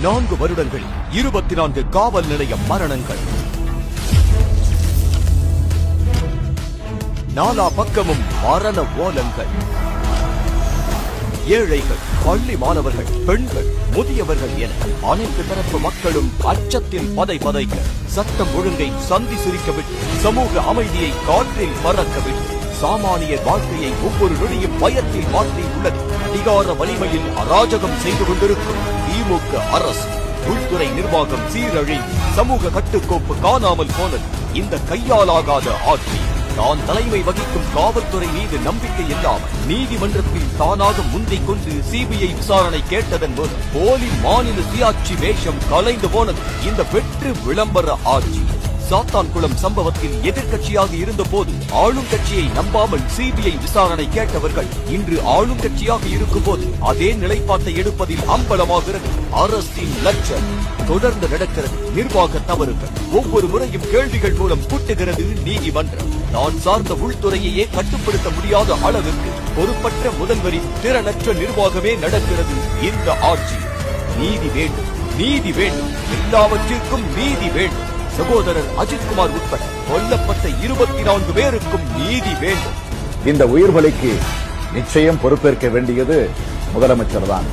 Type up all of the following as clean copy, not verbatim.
4 வருடங்களில் 24 காவல் நிலைய மரணங்கள். நாலா பக்கமும் மரண ஓலங்கள். ஏழைகள், பள்ளி மாணவர்கள், பெண்கள், முதியவர்கள் என அனைத்து தரப்பு மக்களும் அச்சத்தில் பதைக்க, சட்டம் ஒழுங்கை சந்தி சிரிக்கவிட்டு, சமூக அமைதியை காற்றில் பறக்கவிட்டு, சாமானிய வாழ்க்கையை ஒவ்வொரு நொடியும் பயத்தில் மாற்றி உள்ளது. அதிகார வலிமையில் அராஜகம் செய்து கொண்டிருக்கும் திமுக அரசு. உள்துறை நிர்வாகம் சீரழிந்து, சமூக கட்டுக்கோப்பு காணாமல் போனது. இந்த கையாலாகாத ஆட்சி தான் தலைமை வகிக்கும் காவல்துறை மீது நம்பிக்கை இல்லாமல் நீதிமன்றத்தில் தானாக முந்திக் கொண்டு சிபிஐ விசாரணை கேட்டதன் மூலம் போலி மாநில சுயாட்சி வேஷம் கலைந்து போனது இந்த வெற்று விளம்பர ஆட்சி. சாத்தான்குளம் சம்பவத்தில் எதிர்கட்சியாக இருந்த போது ஆளும் கட்சியை நம்பாமல் சிபிஐ விசாரணை கேட்டவர்கள் இன்று ஆளும் கட்சியாக இருக்கும் போது அதே நிலைப்பாட்டை எடுப்பதில் அம்பலமாகிறது. அரசின் லட்சம் தொடர்ந்து நடக்கிறது. நிர்வாக தவறுகள் ஒவ்வொரு முறையும் கேள்விகள் மூலம் கூட்டுகிறது நீதிமன்றம். தான் சார்ந்த உள்துறையையே கட்டுப்படுத்த முடியாத அளவிற்கு பொறுப்பற்ற முதல்வரின் திறனற்ற நிர்வாகமே நடக்கிறது இந்த ஆட்சி. நீதி வேண்டும், நீதி வேண்டும், எல்லாவற்றிற்கும் நீதி வேண்டும். சகோதரர் அஜித்குமார் உட்பட கொல்லப்பட்ட 24 பேருக்கும் நீதி வேண்டும். இந்த உயிர்பலிக்கு நிச்சயம் பொறுப்பேற்க வேண்டியது முதலமைச்சர் தான்.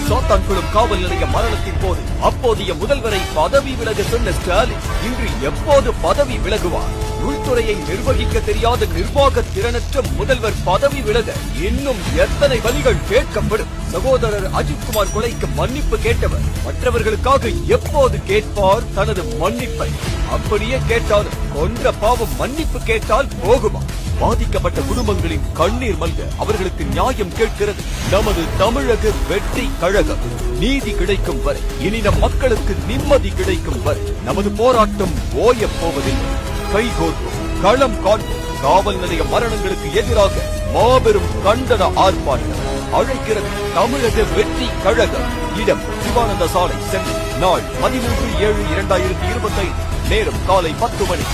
சாத்தான்குளம் காவல் நிலைய மரணத்தின் போது அப்போதைய முதல்வரை பதவி விலக சொன்ன ஸ்டாலின் இன்று எப்போது பதவி விலகுவார்? உள்துறையை நிர்வகிக்க தெரியாத நிர்வாக திறனற்ற முதல்வர் பதவி விலக இன்னும் எத்தனை வழிகள் கேட்கப்படும்? சகோதரர் அஜித்குமார் கொலைக்கு மன்னிப்பு கேட்டவர் மற்றவர்களுக்காக எப்போது கேட்பார் தனது மன்னிப்பை? அப்படியே கேட்டாலும் கொன்ற பாவம் மன்னிப்பு கேட்டால் போகுமா? பாதிக்கப்பட்ட குடும்பங்களின் கண்ணீர் மல்க அவர்களுக்கு நியாயம் கேட்கிறது நமது தமிழக வெற்றி கழகம். நீதி கிடைக்கும் வரை, இனி நம் மக்களுக்கு நிம்மதி கிடைக்கும் வரை நமது போராட்டம் ஓயப் போவதில்லை. கைகோர்ப்போம், களம் காண்போம். காவல் நிலைய மரணங்களுக்கு எதிராக மாபெரும் கண்டன ஆர்ப்பாட்டம் அழைக்கிறது தமிழக வெற்றி கழகம். இடம் சிவானந்த சாலை, சென்னை. நாள் 13/7/2025. நேரம் காலை 10 மணி.